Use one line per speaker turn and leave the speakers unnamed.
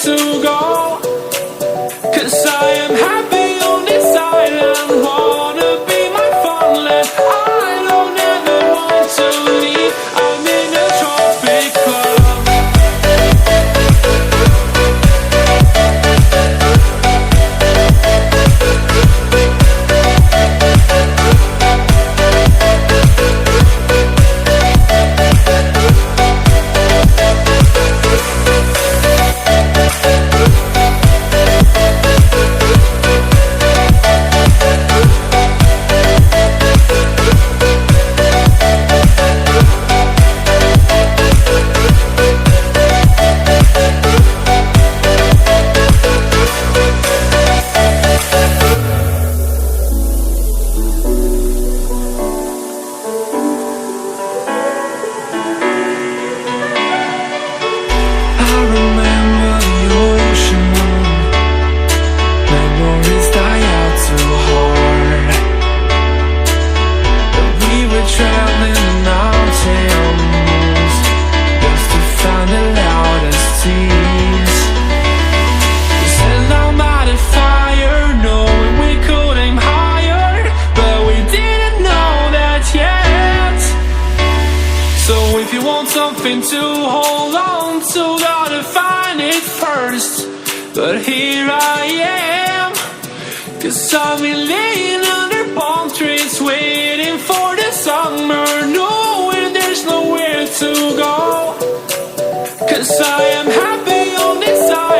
to go. 'Cause I am happy on this island, wanna be my farmland. I don't ever want to leave, I'm in a tropic club. If you want something to hold on to, gotta find it first. But here I am, 'cause I've been laying under palm trees, waiting for the summer, knowing there's nowhere to go. 'Cause I am happy on this island.